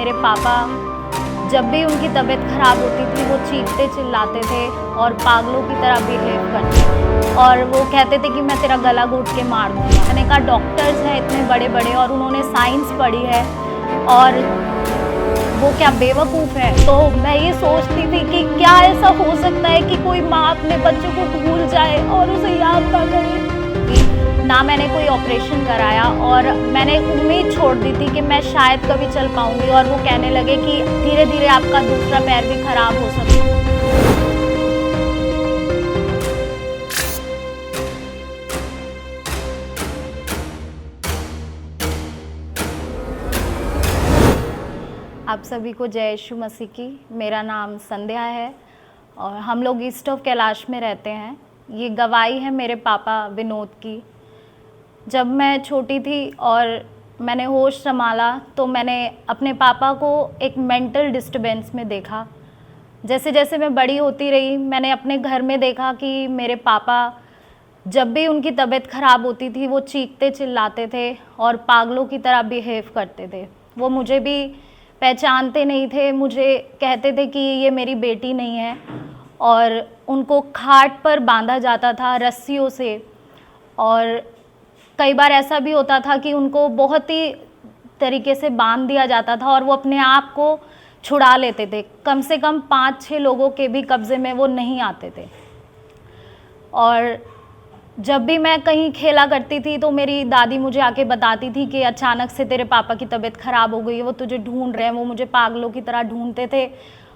मेरे पापा जब भी उनकी तबीयत ख़राब होती थी वो चीखते चिल्लाते थे और पागलों की तरह बिहेव करते थे और वो कहते थे कि मैं तेरा गला घोट के मार दूँगा। मैंने कहा डॉक्टर्स हैं इतने बड़े बड़े और उन्होंने साइंस पढ़ी है और वो क्या बेवकूफ़ है। तो मैं ये सोचती थी कि क्या ऐसा हो सकता है कि कोई माँ अपने बच्चों को भूल जाए और उसे याद ना करे। ना मैंने कोई ऑपरेशन कराया और मैंने उम्मीद छोड़ दी थी कि मैं शायद कभी चल पाऊंगी और वो कहने लगे कि धीरे धीरे आपका दूसरा पैर भी खराब हो सकता है। आप सभी को जय यीशु मसीह की। मेरा नाम संध्या है और हम लोग ईस्ट ऑफ कैलाश में रहते हैं। ये गवाही है मेरे पापा विनोद की। जब मैं छोटी थी और मैंने होश संभाला तो मैंने अपने पापा को एक मेंटल डिस्टर्बेंस में देखा। जैसे जैसे मैं बड़ी होती रही मैंने अपने घर में देखा कि मेरे पापा जब भी उनकी तबीयत ख़राब होती थी वो चीखते चिल्लाते थे और पागलों की तरह बिहेव करते थे। वो मुझे भी पहचानते नहीं थे, मुझे कहते थे कि ये मेरी बेटी नहीं है और उनको खाट पर बांधा जाता था रस्सियों से। और कई बार ऐसा भी होता था कि उनको बहुत ही तरीके से बांध दिया जाता था और वो अपने आप को छुड़ा लेते थे। कम से कम 5-6 लोगों के भी कब्ज़े में वो नहीं आते थे। और जब भी मैं कहीं खेला करती थी तो मेरी दादी मुझे आके बताती थी कि अचानक से तेरे पापा की तबीयत ख़राब हो गई है, वो तुझे ढूंढ रहे हैं। वो मुझे पागलों की तरह ढूंढते थे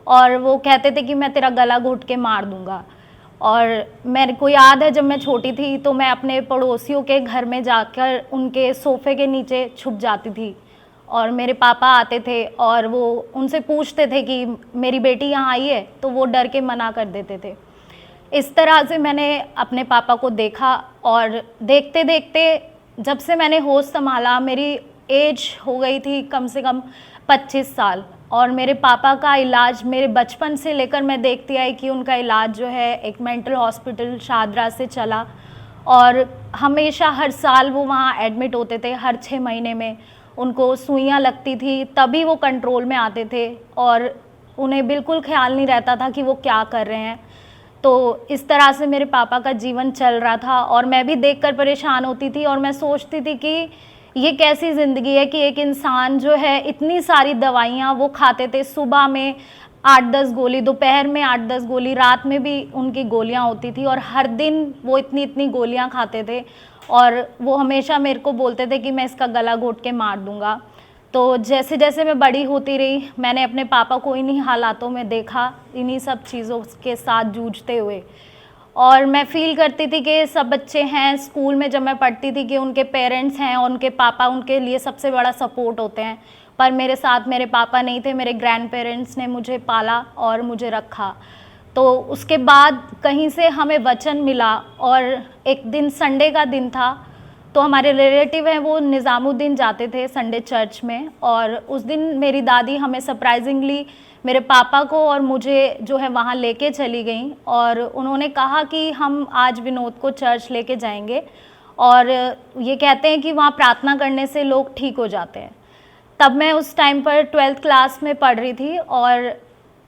और वो कहते थे कि मैं तेरा गला घोट के मार दूँगा। और मेरे को याद है जब मैं छोटी थी तो मैं अपने पड़ोसियों के घर में जाकर उनके सोफ़े के नीचे छुप जाती थी और मेरे पापा आते थे और वो उनसे पूछते थे कि मेरी बेटी यहाँ आई है, तो वो डर के मना कर देते थे। इस तरह से मैंने अपने पापा को देखा और देखते देखते जब से मैंने होश संभाला मेरी एज हो गई थी कम से कम 25 साल। और मेरे पापा का इलाज मेरे बचपन से लेकर मैं देखती आई कि उनका इलाज जो है एक मेंटल हॉस्पिटल शादरा से चला और हमेशा हर साल वो वहाँ एडमिट होते थे। हर 6 महीने में उनको सुइयाँ लगती थी तभी वो कंट्रोल में आते थे और उन्हें बिल्कुल ख्याल नहीं रहता था कि वो क्या कर रहे हैं। तो इस तरह से मेरे पापा का जीवन चल रहा था और मैं भी देखकर परेशान होती थी और मैं सोचती थी कि ये कैसी ज़िंदगी है कि एक इंसान जो है इतनी सारी दवाइयाँ वो खाते थे। सुबह में 8-10 गोली, दोपहर में 8-10 गोली, रात में भी उनकी गोलियाँ होती थी और हर दिन वो इतनी इतनी गोलियाँ खाते थे और वो हमेशा मेरे को बोलते थे कि मैं इसका गला घोट के मार दूँगा। तो जैसे जैसे मैं बड़ी होती रही मैंने अपने पापा को इन्हीं हालातों में देखा, इन्हीं सब चीज़ों के साथ जूझते हुए। और मैं फ़ील करती थी कि सब बच्चे हैं स्कूल में जब मैं पढ़ती थी कि उनके पेरेंट्स हैं और उनके पापा उनके लिए सबसे बड़ा सपोर्ट होते हैं, पर मेरे साथ मेरे पापा नहीं थे। मेरे ग्रैंड पेरेंट्स ने मुझे पाला और मुझे रखा। तो उसके बाद कहीं से हमें वचन मिला और एक दिन संडे का दिन था तो हमारे रिलेटिव हैं वो निज़ामुद्दीन जाते थे संडे चर्च में और उस दिन मेरी दादी हमें सरप्राइजिंगली मेरे पापा को और मुझे जो है वहाँ लेके चली गई और उन्होंने कहा कि हम आज विनोद को चर्च लेके जाएंगे और ये कहते हैं कि वहाँ प्रार्थना करने से लोग ठीक हो जाते हैं। तब मैं उस टाइम पर 12th क्लास में पढ़ रही थी और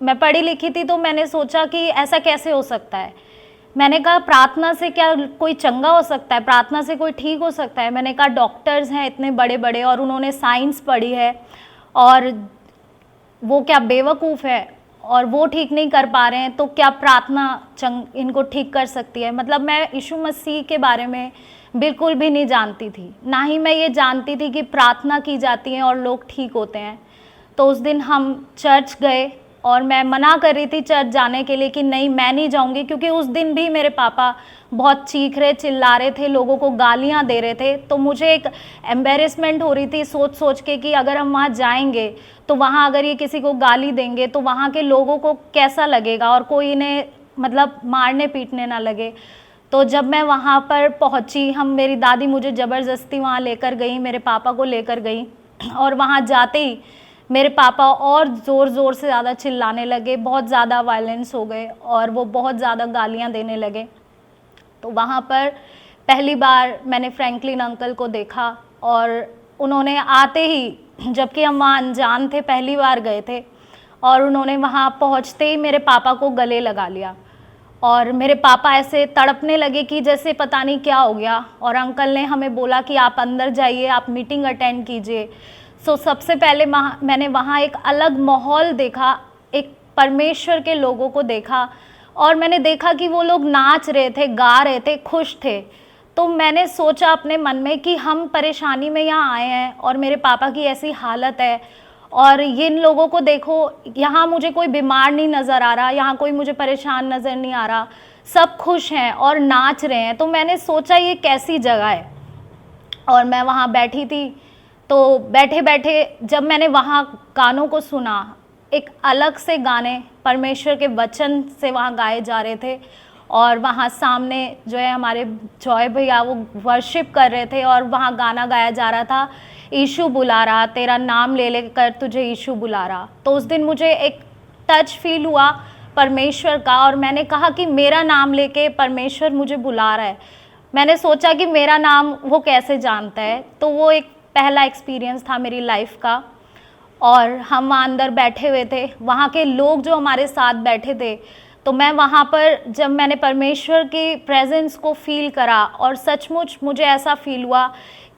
मैं पढ़ी लिखी थी तो मैंने सोचा कि ऐसा कैसे हो सकता है। मैंने कहा प्रार्थना से क्या कोई चंगा हो सकता है, प्रार्थना से कोई ठीक हो सकता है। मैंने कहा डॉक्टर्स हैं इतने बड़े बड़े और उन्होंने साइंस पढ़ी है और वो क्या बेवकूफ़ है और वो ठीक नहीं कर पा रहे हैं तो क्या प्रार्थना इनको ठीक कर सकती है। मतलब मैं यीशु मसीह के बारे में बिल्कुल भी नहीं जानती थी, ना ही मैं ये जानती थी कि प्रार्थना की जाती है और लोग ठीक होते हैं। तो उस दिन हम चर्च गए और मैं मना कर रही थी चर्च जाने के लिए कि नहीं मैं नहीं जाऊंगी, क्योंकि उस दिन भी मेरे पापा बहुत चीख रहे चिल्ला रहे थे, लोगों को गालियां दे रहे थे। तो मुझे एक एम्बेरसमेंट हो रही थी सोच सोच के कि अगर हम वहाँ जाएंगे तो वहाँ अगर ये किसी को गाली देंगे तो वहाँ के लोगों को कैसा लगेगा और कोई इन्हें मतलब मारने पीटने ना लगे। तो जब मैं वहाँ पर पहुँची मेरी दादी मुझे ज़बरदस्ती वहाँ लेकर गई, मेरे पापा को लेकर गई और वहाँ जाते ही मेरे पापा और ज़ोर ज़ोर से ज़्यादा चिल्लाने लगे, बहुत ज़्यादा वायलेंस हो गए और वो बहुत ज़्यादा गालियाँ देने लगे। तो वहाँ पर पहली बार मैंने फ्रैंकलिन अंकल को देखा और उन्होंने आते ही जबकि हम वहाँ अनजान थे, पहली बार गए थे। और उन्होंने वहाँ पहुँचते ही मेरे पापा को गले लगा लिया और मेरे पापा ऐसे तड़पने लगे कि जैसे पता नहीं क्या हो गया। और अंकल ने हमें बोला कि आप अंदर जाइए, आप मीटिंग अटेंड कीजिए। सो सबसे पहले मैंने वहाँ एक अलग माहौल देखा, एक परमेश्वर के लोगों को देखा और मैंने देखा कि वो लोग नाच रहे थे, गा रहे थे, खुश थे। तो मैंने सोचा अपने मन में कि हम परेशानी में यहाँ आए हैं और मेरे पापा की ऐसी हालत है और इन लोगों को देखो, यहाँ मुझे कोई बीमार नहीं नज़र आ रहा, यहाँ कोई मुझे परेशान नज़र नहीं आ रहा, सब खुश हैं और नाच रहे हैं। तो मैंने सोचा ये कैसी जगह है। और मैं वहाँ बैठी थी, तो बैठे बैठे जब मैंने वहाँ गानों को सुना, एक अलग से गाने परमेश्वर के वचन से वहाँ गाए जा रहे थे और वहाँ सामने जो है हमारे जॉय भैया वो वर्शिप कर रहे थे और वहाँ गाना गाया जा रहा था, यीशु बुला रहा, तेरा नाम ले लेकर तुझे यीशु बुला रहा। तो उस दिन मुझे एक टच फील हुआ परमेश्वर का और मैंने कहा कि मेरा नाम लेके परमेश्वर मुझे बुला रहा है। मैंने सोचा कि मेरा नाम वो कैसे जानता है। तो वो एक पहला एक्सपीरियंस था मेरी लाइफ का। और हम वहाँ अंदर बैठे हुए थे, वहाँ के लोग जो हमारे साथ बैठे थे, तो मैं वहाँ पर जब मैंने परमेश्वर की प्रेजेंस को फील करा और सचमुच मुझे ऐसा फील हुआ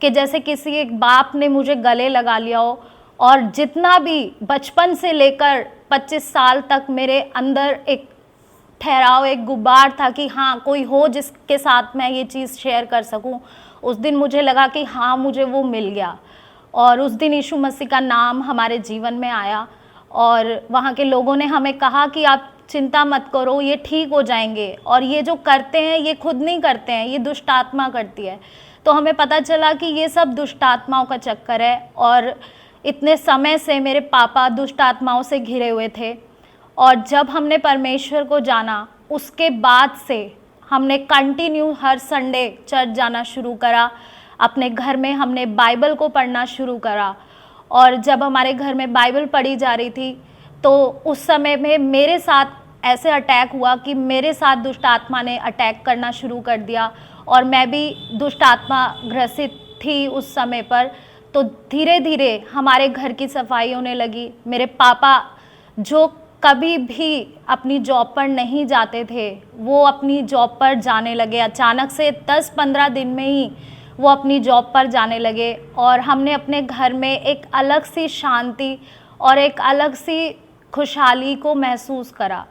कि जैसे किसी एक बाप ने मुझे गले लगा लिया हो। और जितना भी बचपन से लेकर 25 साल तक मेरे अंदर एक ठहराव, एक गुबार था कि हाँ कोई हो जिसके साथ मैं ये चीज़ शेयर कर सकूं, उस दिन मुझे लगा कि हाँ मुझे वो मिल गया। और उस दिन यीशु मसीह का नाम हमारे जीवन में आया और वहाँ के लोगों ने हमें कहा कि आप चिंता मत करो, ये ठीक हो जाएंगे और ये जो करते हैं ये खुद नहीं करते हैं, ये दुष्ट आत्मा करती है। तो हमें पता चला कि ये सब दुष्ट आत्माओं का चक्कर है और इतने समय से मेरे पापा दुष्ट आत्माओं से घिरे हुए थे। और जब हमने परमेश्वर को जाना, उसके बाद से हमने कंटिन्यू हर संडे चर्च जाना शुरू करा। अपने घर में हमने बाइबल को पढ़ना शुरू करा और जब हमारे घर में बाइबल पढ़ी जा रही थी तो उस समय में मेरे साथ ऐसे अटैक हुआ कि मेरे साथ दुष्ट आत्मा ने अटैक करना शुरू कर दिया और मैं भी दुष्ट आत्मा ग्रसित थी उस समय पर। तो धीरे धीरे हमारे घर की सफाई होने लगी। मेरे पापा जो कभी भी अपनी जॉब पर नहीं जाते थे, वो अपनी जॉब पर जाने लगे। अचानक से 10-15 दिन में ही वो अपनी जॉब पर जाने लगे और हमने अपने घर में एक अलग सी शांति और एक अलग सी खुशहाली को महसूस करा।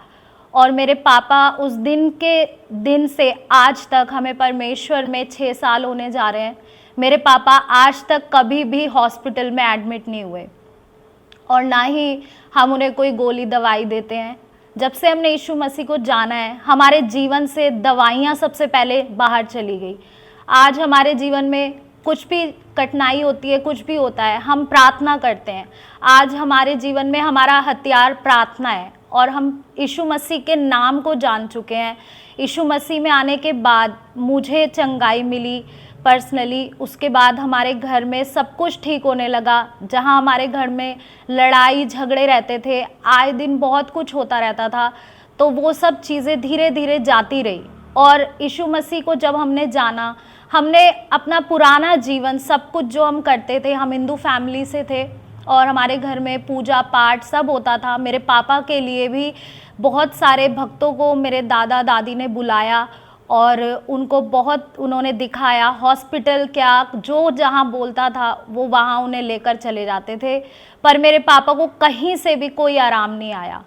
और मेरे पापा उस दिन से आज तक, हमें परमेश्वर में 6 साल होने जा रहे हैं, मेरे पापा आज तक कभी भी हॉस्पिटल में एडमिट नहीं हुए और ना ही हम उन्हें कोई गोली दवाई देते हैं। जब से हमने यीशु मसीह को जाना है, हमारे जीवन से दवाइयाँ सबसे पहले बाहर चली गई। आज हमारे जीवन में कुछ भी कठिनाई होती है, कुछ भी होता है, हम प्रार्थना करते हैं। आज हमारे जीवन में हमारा हथियार प्रार्थना है और हम यीशु मसीह के नाम को जान चुके हैं। यीशु मसीह में आने के बाद मुझे चंगाई मिली पर्सनली। उसके बाद हमारे घर में सब कुछ ठीक होने लगा। जहां हमारे घर में लड़ाई झगड़े रहते थे, आए दिन बहुत कुछ होता रहता था, तो वो सब चीज़ें धीरे धीरे जाती रही। और यीशु मसीह को जब हमने जाना, हमने अपना पुराना जीवन, सब कुछ जो हम करते थे, हम हिंदू फैमिली से थे और हमारे घर में पूजा पाठ सब होता था। मेरे पापा के लिए भी बहुत सारे भक्तों को मेरे दादा दादी ने बुलाया और उनको बहुत उन्होंने दिखाया। हॉस्पिटल क्या, जो जहाँ बोलता था वो वहाँ उन्हें लेकर चले जाते थे, पर मेरे पापा को कहीं से भी कोई आराम नहीं आया।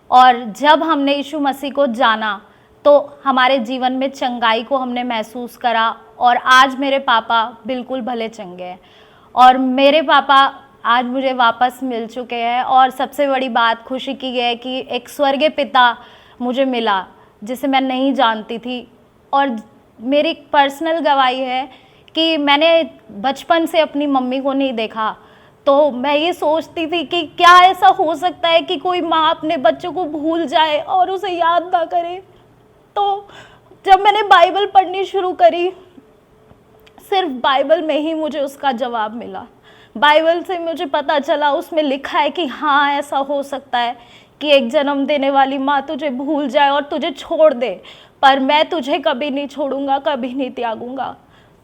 और जब हमने यीशु मसीह को जाना तो हमारे जीवन में चंगाई को हमने महसूस करा और आज मेरे पापा बिल्कुल भले चंगे हैं और मेरे पापा आज मुझे वापस मिल चुके हैं। और सबसे बड़ी बात खुशी की है कि एक स्वर्गीय पिता मुझे मिला जिसे मैं नहीं जानती थी। और मेरी पर्सनल गवाही है कि मैंने बचपन से अपनी मम्मी को नहीं देखा, तो मैं ये सोचती थी कि क्या ऐसा हो सकता है कि कोई माँ अपने बच्चों को भूल जाए और उसे याद ना करे। तो जब मैंने बाइबल पढ़नी शुरू करी, सिर्फ बाइबल में ही मुझे उसका जवाब मिला। बाइबल से मुझे पता चला, उसमें लिखा है कि हाँ ऐसा हो सकता है कि एक जन्म देने वाली माँ तुझे भूल जाए और तुझे छोड़ दे, पर मैं तुझे कभी नहीं छोड़ूंगा, कभी नहीं त्यागूंगा।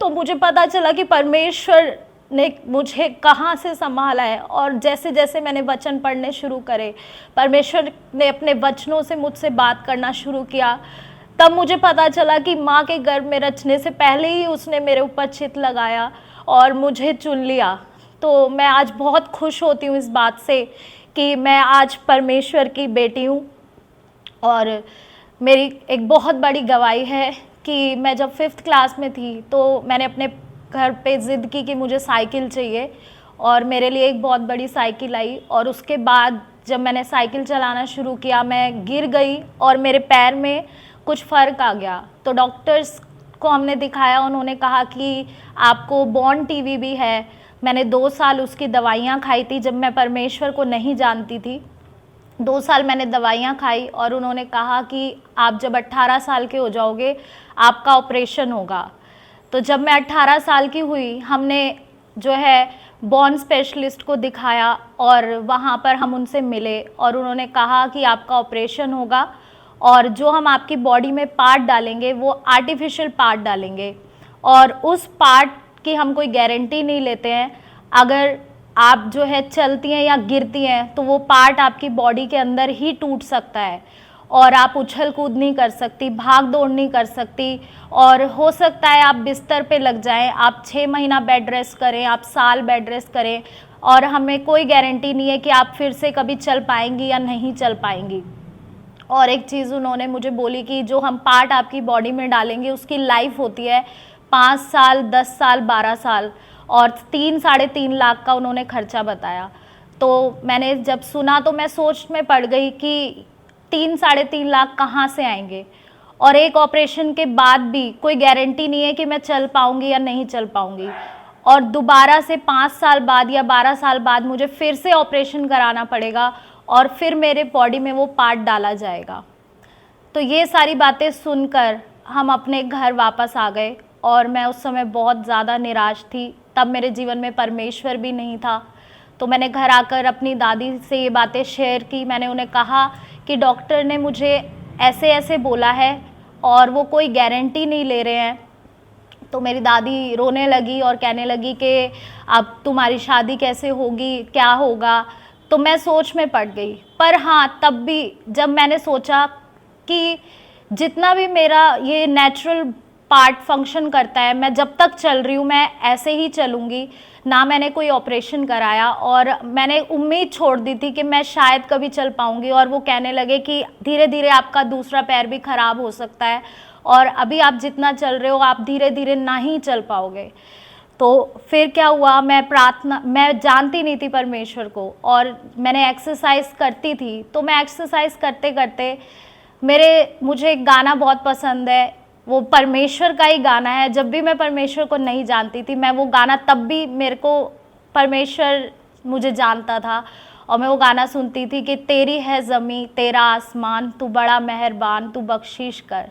तो मुझे पता चला कि परमेश्वर ने मुझे कहाँ से संभाला है। और जैसे जैसे मैंने वचन पढ़ने शुरू करे, परमेश्वर ने अपने वचनों से मुझसे बात करना शुरू किया, तब मुझे पता चला कि माँ के गर्भ में रचने से पहले ही उसने मेरे ऊपर चित्त लगाया और मुझे चुन लिया। तो मैं आज बहुत खुश होती हूँ इस बात से कि मैं आज परमेश्वर की बेटी हूँ। और मेरी एक बहुत बड़ी गवाही है कि मैं जब 5th क्लास में थी तो मैंने अपने घर पे ज़िद की कि मुझे साइकिल चाहिए, और मेरे लिए एक बहुत बड़ी साइकिल आई। और उसके बाद जब मैंने साइकिल चलाना शुरू किया, मैं गिर गई और मेरे पैर में कुछ फ़र्क आ गया। तो डॉक्टर्स को हमने दिखाया, उन्होंने कहा कि आपको बॉर्न टीवी भी है। मैंने 2 साल उसकी दवाइयाँ खाई थी जब मैं परमेश्वर को नहीं जानती थी। 2 साल मैंने दवाइयाँ खाई और उन्होंने कहा कि आप जब 18 साल के हो जाओगे आपका ऑपरेशन होगा। तो जब मैं 18 साल की हुई, हमने जो है बॉर्न स्पेशलिस्ट को दिखाया और वहाँ पर हम उनसे मिले और उन्होंने कहा कि आपका ऑपरेशन होगा और जो हम आपकी बॉडी में पार्ट डालेंगे वो आर्टिफिशियल पार्ट डालेंगे, और उस पार्ट की हम कोई गारंटी नहीं लेते हैं। अगर आप जो है चलती हैं या गिरती हैं तो वो पार्ट आपकी बॉडी के अंदर ही टूट सकता है और आप उछल कूद नहीं कर सकती, भाग दौड़ नहीं कर सकती, और हो सकता है आप बिस्तर पे लग जाएं, आप 6 महीना बेड रेस्ट करें, आप साल बेड रेस्ट करें, और हमें कोई गारंटी नहीं है कि आप फिर से कभी चल पाएंगी या नहीं चल पाएंगी। और एक चीज़ उन्होंने मुझे बोली कि जो हम पार्ट आपकी बॉडी में डालेंगे उसकी लाइफ होती है 5 साल, 10 साल, 12 साल, और 3-3.5 लाख का उन्होंने खर्चा बताया। तो मैंने जब सुना तो मैं सोच में पड़ गई कि 3-3.5 लाख कहाँ से आएंगे, और एक ऑपरेशन के बाद भी कोई गारंटी नहीं है कि मैं चल पाऊंगी या नहीं चल पाऊंगी, और दोबारा से 5 साल बाद या 12 साल बाद मुझे फिर से ऑपरेशन कराना पड़ेगा और फिर मेरे बॉडी में वो पार्ट डाला जाएगा। तो ये सारी बातें सुनकर हम अपने घर वापस आ गए और मैं उस समय बहुत ज़्यादा निराश थी। तब मेरे जीवन में परमेश्वर भी नहीं था। तो मैंने घर आकर अपनी दादी से ये बातें शेयर की। मैंने उन्हें कहा कि डॉक्टर ने मुझे ऐसे ऐसे बोला है और वो कोई गारंटी नहीं ले रहे हैं। तो मेरी दादी रोने लगी और कहने लगी कि अब तुम्हारी शादी कैसे होगी, क्या होगा। तो मैं सोच में पड़ गई। पर हाँ, तब भी जब मैंने सोचा कि जितना भी मेरा ये नेचुरल पार्ट फंक्शन करता है, मैं जब तक चल रही हूँ मैं ऐसे ही चलूँगी, ना मैंने कोई ऑपरेशन कराया, और मैंने उम्मीद छोड़ दी थी कि मैं शायद कभी चल पाऊँगी। और वो कहने लगे कि धीरे धीरे आपका दूसरा पैर भी ख़राब हो सकता है और अभी आप जितना चल रहे हो आप धीरे धीरे ना ही चल पाओगे। तो फिर क्या हुआ, मैं जानती नहीं थी परमेश्वर को, और मैंने एक्सरसाइज करती थी। तो मैं एक्सरसाइज करते करते मुझे एक गाना बहुत पसंद है, वो परमेश्वर का ही गाना है। जब भी मैं परमेश्वर को नहीं जानती थी, मैं वो गाना, तब भी मेरे को परमेश्वर मुझे जानता था, और मैं वो गाना सुनती थी कि तेरी है ज़मीं तेरा आसमान, तू बड़ा मेहरबान, तू बख्शिश कर।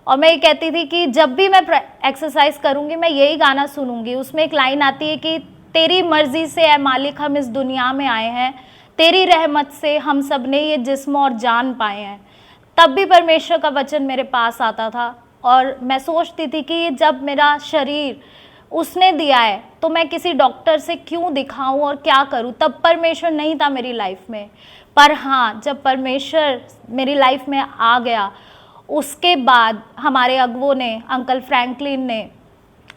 और मैं ये कहती थी कि जब भी मैं एक्सरसाइज करूँगी मैं यही गाना सुनूंगी। उसमें एक लाइन आती है कि तेरी मर्ज़ी से ऐ मालिक हम इस दुनिया में आए हैं, तेरी रहमत से हम सब ने ये जिस्म और जान पाए हैं। तब भी परमेश्वर का वचन मेरे पास आता था और मैं सोचती थी कि जब मेरा शरीर उसने दिया है तो मैं किसी डॉक्टर से क्यों दिखाऊं और क्या करूं। तब परमेश्वर नहीं था मेरी लाइफ में। पर हाँ, जब परमेश्वर मेरी लाइफ में आ गया, उसके बाद हमारे अगुओं ने, अंकल फ्रैंकलिन ने,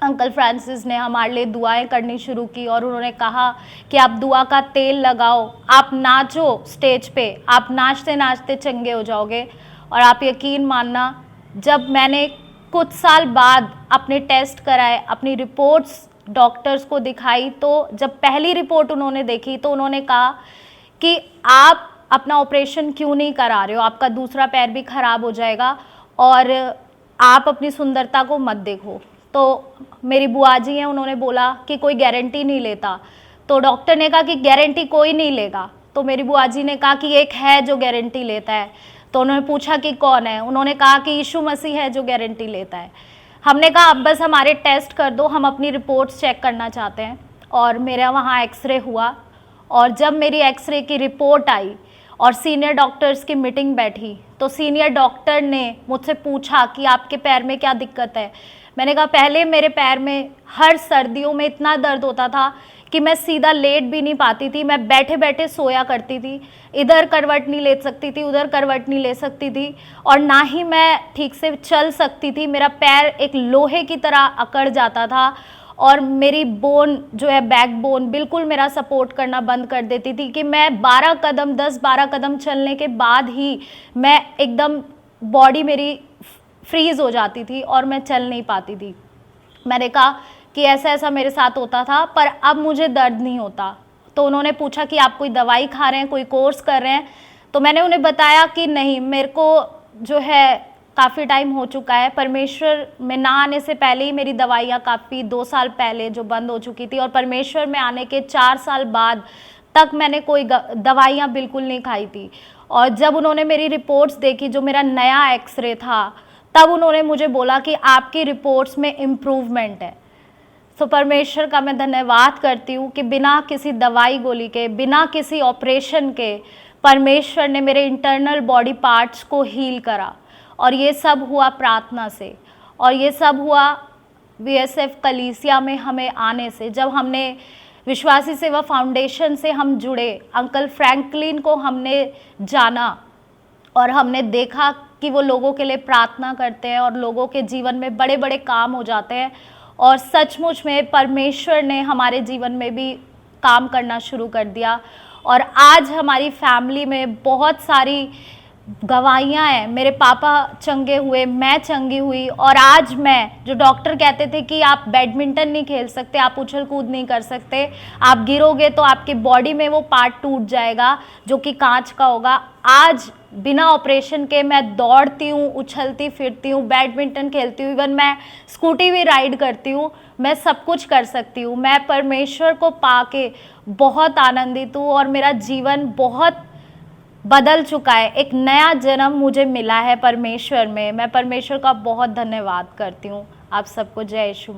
अंकल फ्रांसिस ने हमारे लिए दुआएं करनी शुरू की, और उन्होंने कहा कि आप दुआ का तेल लगाओ, आप नाचो स्टेज पे, आप नाचते नाचते चंगे हो जाओगे। और आप यकीन मानना, जब मैंने कुछ साल बाद अपने टेस्ट कराए, अपनी रिपोर्ट्स डॉक्टर्स को दिखाई, तो जब पहली रिपोर्ट उन्होंने देखी तो उन्होंने कहा कि आप अपना ऑपरेशन क्यों नहीं करा रहे हो, आपका दूसरा पैर भी ख़राब हो जाएगा और आप अपनी सुंदरता को मत देखो। तो मेरी बुआ जी हैं, उन्होंने बोला कि कोई गारंटी नहीं लेता। तो डॉक्टर ने कहा कि गारंटी कोई नहीं लेगा। तो मेरी बुआ जी ने कहा कि एक है जो गारंटी लेता है। तो उन्होंने पूछा कि कौन है, उन्होंने कहा कि यीशु मसीह है जो गारंटी लेता है। हमने कहा अब बस हमारे टेस्ट कर दो, हम अपनी रिपोर्ट्स चेक करना चाहते हैं। और मेरा वहाँ एक्सरे हुआ, और जब मेरी एक्सरे की रिपोर्ट आई और सीनियर डॉक्टर्स की मीटिंग बैठी, तो सीनियर डॉक्टर ने मुझसे पूछा कि आपके पैर में क्या दिक्कत है। मैंने कहा पहले मेरे पैर में हर सर्दियों में इतना दर्द होता था कि मैं सीधा लेट भी नहीं पाती थी, मैं बैठे बैठे सोया करती थी, इधर करवट नहीं ले सकती थी, उधर करवट नहीं ले सकती थी, और ना ही मैं ठीक से चल सकती थी। मेरा पैर एक लोहे की तरह अकड़ जाता था और मेरी बोन जो है बैक बोन बिल्कुल मेरा सपोर्ट करना बंद कर देती थी कि मैं 10-12 कदम चलने के बाद ही मैं एकदम बॉडी मेरी फ्रीज़ हो जाती थी और मैं चल नहीं पाती थी। मैंने कहा कि ऐसा ऐसा मेरे साथ होता था, पर अब मुझे दर्द नहीं होता। तो उन्होंने पूछा कि आप कोई दवाई खा रहे हैं, कोई कोर्स कर रहे हैं? तो मैंने उन्हें बताया कि नहीं, मेरे को जो है काफ़ी टाइम हो चुका है, परमेश्वर में ना आने से पहले ही मेरी दवाइयाँ काफ़ी 2 साल पहले जो बंद हो चुकी थी, और परमेश्वर में आने के 4 साल बाद तक मैंने कोई दवाइयाँ बिल्कुल नहीं खाई थी। और जब उन्होंने मेरी रिपोर्ट्स देखी, जो मेरा नया एक्सरे था, तब उन्होंने मुझे बोला कि आपकी रिपोर्ट्स में इम्प्रूवमेंट है। तो परमेश्वर का मैं धन्यवाद करती हूँ कि बिना किसी दवाई गोली के, बिना किसी ऑपरेशन के परमेश्वर ने मेरे इंटरनल बॉडी पार्ट्स को हील करा। और ये सब हुआ प्रार्थना से, और ये सब हुआ VSF कलीसिया में हमें आने से। जब हमने विश्वासी सेवा फाउंडेशन से हम जुड़े, अंकल फ्रैंकलिन को हमने जाना और हमने देखा कि वो लोगों के लिए प्रार्थना करते हैं और लोगों के जीवन में बड़े बड़े काम हो जाते हैं, और सचमुच में परमेश्वर ने हमारे जीवन में भी काम करना शुरू कर दिया। और आज हमारी फैमिली में बहुत सारी गवाहियाँ हैं। मेरे पापा चंगे हुए, मैं चंगी हुई, और आज मैं, जो डॉक्टर कहते थे कि आप बैडमिंटन नहीं खेल सकते, आप उछल कूद नहीं कर सकते, आप गिरोगे तो आपकी बॉडी में वो पार्ट टूट जाएगा जो कि कांच का होगा, आज बिना ऑपरेशन के मैं दौड़ती हूँ, उछलती फिरती हूँ, बैडमिंटन खेलती हूँ, इवन मैं स्कूटी भी राइड करती हूँ, मैं सब कुछ कर सकती हूँ। मैं परमेश्वर को पाके बहुत आनंदित हूँ और मेरा जीवन बहुत बदल चुका है। एक नया जन्म मुझे मिला है परमेश्वर में। मैं परमेश्वर का बहुत धन्यवाद करती हूँ। आप सबको जय यीशु।